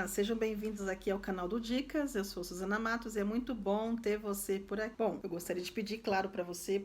Olá, sejam bem-vindos aqui ao canal do Dicas. Eu sou Suzana Matos e é muito bom ter você por aqui. Bom, eu gostaria de pedir, claro, para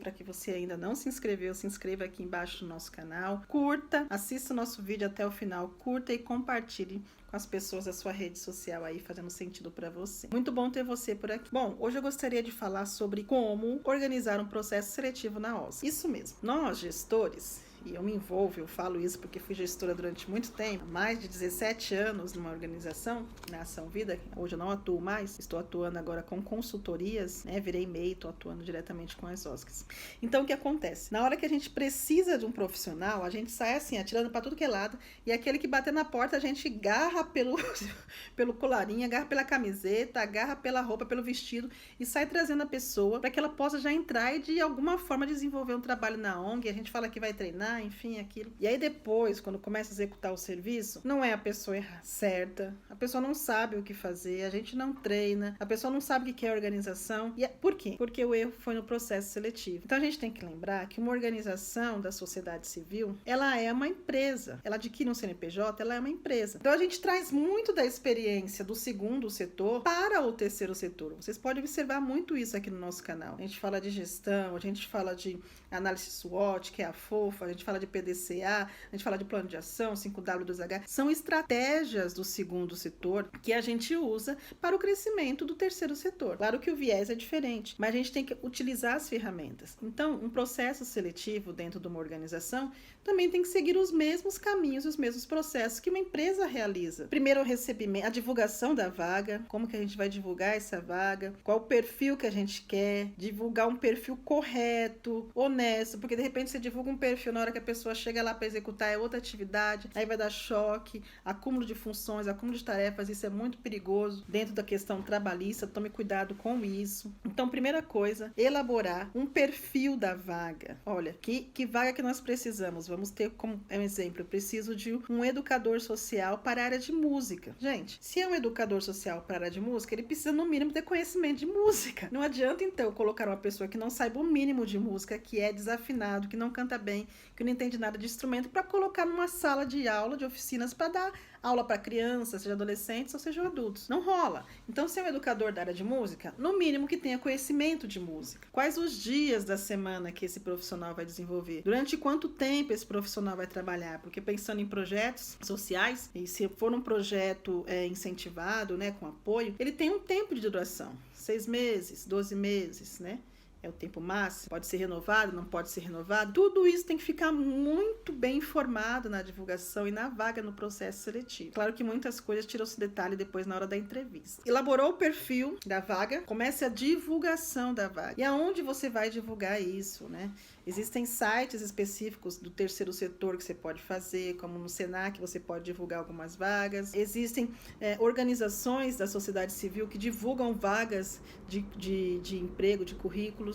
que você ainda não se inscreveu, se inscreva aqui embaixo do nosso canal, curta, assista o nosso vídeo até o final, curta e compartilhe com as pessoas da sua rede social aí, fazendo sentido para você. Muito bom ter você por aqui. Bom, hoje eu gostaria de falar sobre como organizar um processo seletivo na OSC. Isso mesmo, nós gestores, e eu me envolvo, eu falo isso porque fui gestora durante muito tempo, mais de 17 anos numa organização, na Ação Vida. Hoje eu não atuo mais, estou atuando agora com consultorias, né? Virei MEI, estou atuando diretamente com as OSCs. Então o que acontece? Na hora que a gente precisa de um profissional, a gente sai assim, atirando para tudo que é lado, e aquele que bater na porta a gente agarra pelo colarinho, agarra pela camiseta, agarra pela roupa, pelo vestido e sai trazendo a pessoa para que ela possa já entrar e de alguma forma desenvolver um trabalho na ONG. A gente fala que vai treinar, enfim, aquilo. E aí depois, quando começa a executar o serviço, não é a pessoa certa, a pessoa não sabe o que fazer, a gente não treina, a pessoa não sabe o que é organização. E por quê? Porque o erro foi no processo seletivo. Então a gente tem que lembrar que uma organização da sociedade civil, ela é uma empresa. Ela adquire um CNPJ, ela é uma empresa. Então a gente traz muito da experiência do segundo setor para o terceiro setor. Vocês podem observar muito isso aqui no nosso canal. A gente fala de gestão, a gente fala de análise SWOT, que é a FOFA, a gente fala de PDCA, a gente fala de plano de ação, 5W2H. São estratégias do segundo setor que a gente usa para o crescimento do terceiro setor. Claro que o viés é diferente, mas a gente tem que utilizar as ferramentas. Então, um processo seletivo dentro de uma organização também tem que seguir os mesmos caminhos, os mesmos processos que uma empresa realiza. Primeiro, o recebimento, a divulgação da vaga, como que a gente vai divulgar essa vaga, qual o perfil que a gente quer, divulgar um perfil correto, honesto, porque de repente você divulga um perfil na hora que a pessoa chega lá para executar é outra atividade, aí vai dar choque, acúmulo de funções, acúmulo de tarefas, isso é muito perigoso dentro da questão trabalhista, tome cuidado com isso. Então, primeira coisa, elaborar um perfil da vaga. Olha, que vaga que nós precisamos? Vamos ter como exemplo, eu preciso de um educador social para a área de música. Gente, se é um educador social para a área de música, ele precisa no mínimo ter conhecimento de música. Não adianta então colocar uma pessoa que não saiba o mínimo de música, que é desafinado, que não canta bem, que não entende nada de instrumento, para colocar numa sala de aula, de oficinas, para dar aula para crianças, seja adolescentes ou sejam adultos. Não rola. Então, se é um educador da área de música, no mínimo que tenha conhecimento de música. Quais os dias da semana que esse profissional vai desenvolver? Durante quanto tempo esse profissional vai trabalhar? Porque pensando em projetos sociais, e se for um projeto incentivado, né, com apoio, ele tem um tempo de duração. 6 meses, 12 meses, né? É o tempo máximo, pode ser renovado, não pode ser renovado. Tudo isso tem que ficar muito bem informado na divulgação e na vaga no processo seletivo. Claro que muitas coisas tiram-se detalhe depois na hora da entrevista. Elaborou o perfil da vaga, comece a divulgação da vaga. E aonde você vai divulgar isso, né? Existem sites específicos do terceiro setor que você pode fazer, como no Senac você pode divulgar algumas vagas. Existem organizações da sociedade civil que divulgam vagas de emprego, de currículos,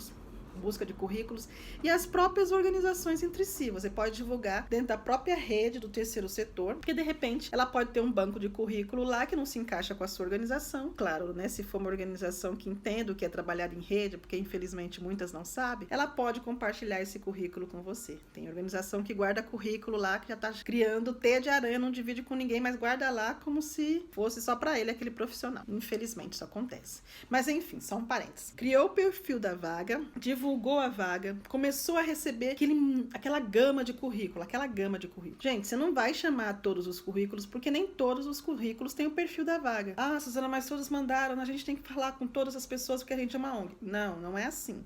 busca de currículos, e as próprias organizações entre si. Você pode divulgar dentro da própria rede do terceiro setor, porque de repente ela pode ter um banco de currículo lá que não se encaixa com a sua organização. Claro, né? Se for uma organização que entenda o que é trabalhar em rede, porque infelizmente muitas não sabem, ela pode compartilhar esse currículo com você. Tem organização que guarda currículo lá, que já está criando teia de aranha, não divide com ninguém, mas guarda lá como se fosse só para ele aquele profissional. Infelizmente isso acontece. Mas enfim, só um parênteses. Criou o perfil da vaga, divulgou a vaga, começou a receber aquela gama de currículo. Gente, você não vai chamar todos os currículos, porque nem todos os currículos têm o perfil da vaga. Ah, Suzana, mas todos mandaram, a gente tem que falar com todas as pessoas porque a gente é uma ONG. Não, não é assim.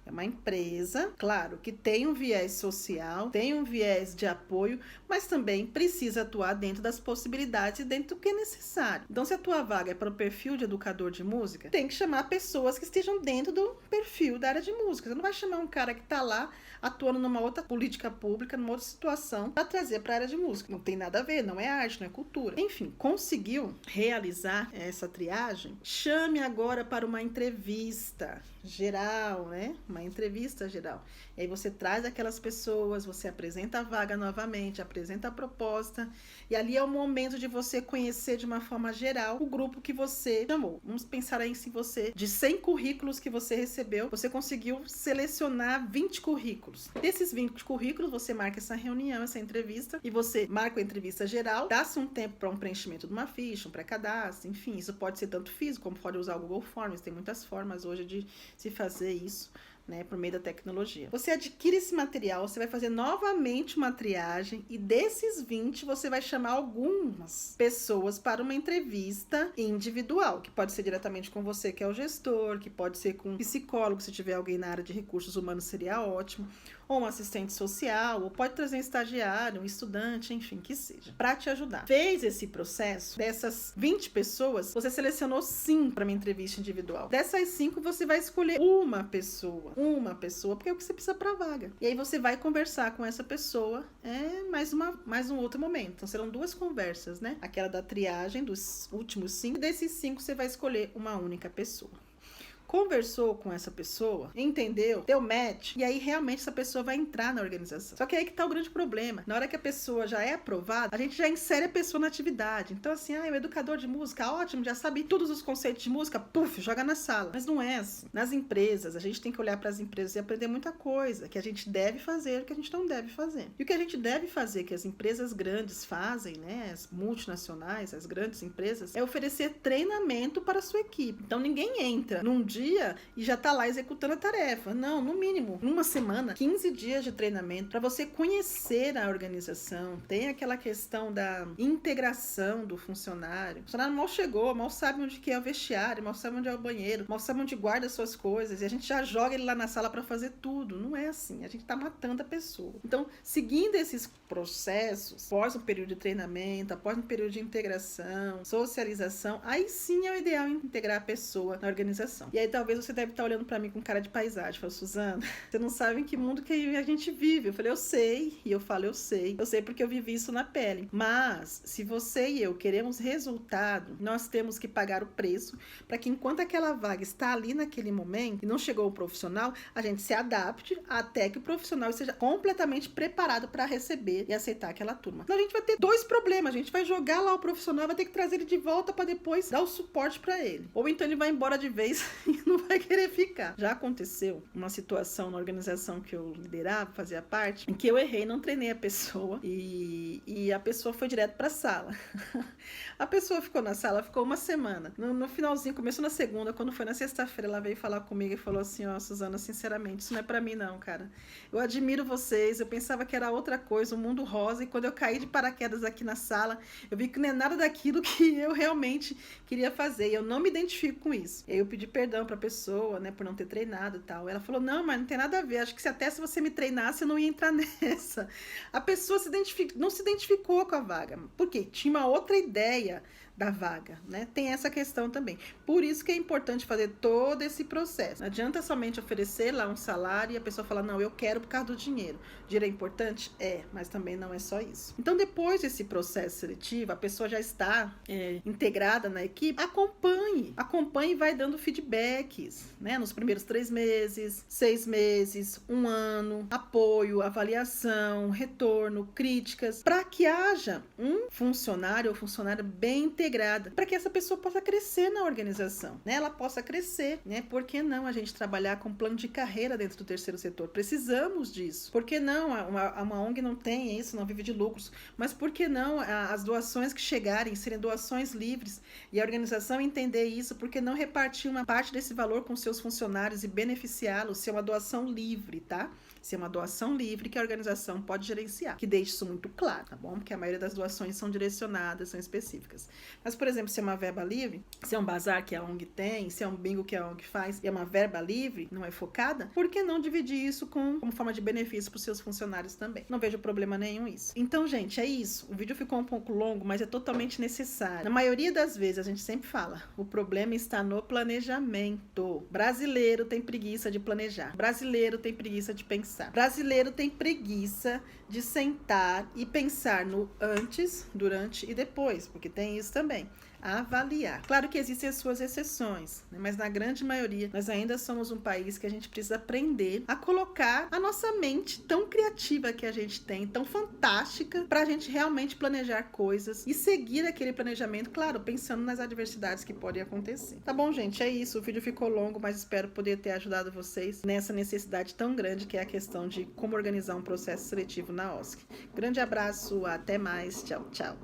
É uma empresa, claro, que tem um viés social, tem um viés de apoio, mas também precisa atuar dentro das possibilidades e dentro do que é necessário. Então, se a tua vaga é para o perfil de educador de música, tem que chamar pessoas que estejam dentro do perfil da área de música. Você não vai chamar um cara que está lá atuando numa outra política pública, numa outra situação, para trazer para a área de música. Não tem nada a ver, não é arte, não é cultura. Enfim, conseguiu realizar essa triagem? Chame agora para uma entrevista geral, né? uma entrevista geral. E aí você traz aquelas pessoas, você apresenta a vaga novamente, apresenta a proposta, e ali é o momento de você conhecer de uma forma geral o grupo que você chamou. Vamos pensar aí se você, de 100 currículos que você recebeu, você conseguiu selecionar 20 currículos. Desses 20 currículos, você marca essa reunião, essa entrevista, e você marca a entrevista geral, dá-se um tempo para um preenchimento de uma ficha, um pré-cadastro, enfim, isso pode ser tanto físico, como pode usar o Google Forms, tem muitas formas hoje de se fazer isso, né, por meio da tecnologia. Você adquire esse material, você vai fazer novamente uma triagem e desses 20 você vai chamar algumas pessoas para uma entrevista individual, que pode ser diretamente com você, que é o gestor, que pode ser com um psicólogo, se tiver alguém na área de recursos humanos seria ótimo, ou um assistente social, ou pode trazer um estagiário, um estudante, enfim, que seja, para te ajudar. Fez esse processo, dessas 20 pessoas, você selecionou 5 para uma entrevista individual. Dessas 5, você vai escolher uma pessoa, porque é o que você precisa para a vaga. E aí você vai conversar com essa pessoa, mais um outro momento. Então serão 2 conversas, né? Aquela da triagem dos últimos 5, e desses 5 você vai escolher uma única pessoa. Conversou com essa pessoa, entendeu, deu match, e aí realmente essa pessoa vai entrar na organização. Só que aí que tá o grande problema. Na hora que a pessoa já é aprovada, a gente já insere a pessoa na atividade. Então assim, o educador de música, ótimo, já sabe todos os conceitos de música, puf, joga na sala. Mas não é assim. Nas empresas, a gente tem que olhar para as empresas e aprender muita coisa, que a gente deve fazer, o que a gente não deve fazer. E o que a gente deve fazer, que as empresas grandes fazem, né, as multinacionais, as grandes empresas, é oferecer treinamento para a sua equipe. Então ninguém entra num dia e já tá lá executando a tarefa. Não, no mínimo, numa semana, 15 dias de treinamento para você conhecer a organização. Tem aquela questão da integração do funcionário. O funcionário mal chegou, mal sabe onde que é o vestiário, mal sabe onde é o banheiro, mal sabe onde guarda as suas coisas, e a gente já joga ele lá na sala para fazer tudo. Não é assim, a gente tá matando a pessoa. Então, seguindo esses processos, após um período de treinamento, após um período de integração, socialização, aí sim é o ideal integrar a pessoa na organização. E aí talvez você deve estar olhando para mim com cara de paisagem. Falei, Suzana, você não sabe em que mundo que a gente vive. Eu falei, eu sei. E eu falo, eu sei porque eu vivi isso na pele. Mas, se você e eu queremos resultado, nós temos que pagar o preço para que enquanto aquela vaga está ali naquele momento e não chegou o profissional, a gente se adapte até que o profissional esteja completamente preparado para receber e aceitar aquela turma. Então a gente vai ter 2 problemas. A gente vai jogar lá o profissional, vai ter que trazer ele de volta para depois dar o suporte para ele. Ou então ele vai embora de vez e não vai querer ficar. Já aconteceu uma situação na organização que eu liderava, fazia parte, em que eu errei, não treinei a pessoa e a pessoa foi direto pra sala. A pessoa ficou na sala, ficou uma semana. No finalzinho, começou na segunda, quando foi na sexta-feira, ela veio falar comigo e falou assim, Suzana, sinceramente, isso não é pra mim não, cara. Eu admiro vocês, eu pensava que era outra coisa, um mundo rosa, e quando eu caí de paraquedas aqui na sala, eu vi que não é nada daquilo que eu realmente queria fazer, e eu não me identifico com isso. E aí eu pedi perdão pra pessoa, né, por não ter treinado e tal. Ela falou, não, mas não tem nada a ver, acho que até se você me treinasse, eu não ia entrar nessa. A pessoa não se identificou com a vaga, porque tinha uma outra ideia da vaga, né? Tem essa questão também. Por isso que é importante fazer todo esse processo. Não adianta somente oferecer lá um salário e a pessoa falar, não, eu quero por causa do dinheiro. O dinheiro é importante? É, mas também não é só isso. Então, depois desse processo seletivo, a pessoa já está integrada na equipe, acompanhe e vai dando feedbacks, né? Nos primeiros 3 meses, 6 meses, 1 ano, apoio, avaliação, retorno, críticas, para que haja um funcionário ou funcionária bem integrada, para que essa pessoa possa crescer na organização, né? Ela possa crescer, né? Por que não a gente trabalhar com plano de carreira dentro do terceiro setor? Precisamos disso. Por que não? Uma ONG não tem isso, não vive de lucros, mas por que não as doações que chegarem serem doações livres e a organização entender isso? Por que não repartir uma parte desse valor com seus funcionários e beneficiá-los? Ser uma doação livre, tá? Ser uma doação livre que a organização pode gerenciar. Que deixe isso muito claro, tá bom? Porque a maioria das doações são direcionadas, são específicas. Mas, por exemplo, se é uma verba livre, se é um bazar que a ONG tem, se é um bingo que a ONG faz e é uma verba livre, não é focada, por que não dividir isso como forma de benefício para os seus funcionários também? Não vejo problema nenhum isso. Então, gente, é isso. O vídeo ficou um pouco longo, mas é totalmente necessário. Na maioria das vezes, a gente sempre fala, o problema está no planejamento. Brasileiro tem preguiça de planejar. Brasileiro tem preguiça de pensar. pensar. Brasileiro tem preguiça de sentar e pensar no antes, durante e depois, porque tem isso também. Avaliar. Claro que existem as suas exceções, né? Mas na grande maioria nós ainda somos um país que a gente precisa aprender a colocar a nossa mente tão criativa que a gente tem, tão fantástica, para a gente realmente planejar coisas e seguir aquele planejamento, claro, pensando nas adversidades que podem acontecer. Tá bom, gente? É isso. O vídeo ficou longo, mas espero poder ter ajudado vocês nessa necessidade tão grande que é a questão de como organizar um processo seletivo na OSC. Grande abraço, até mais. Tchau, tchau.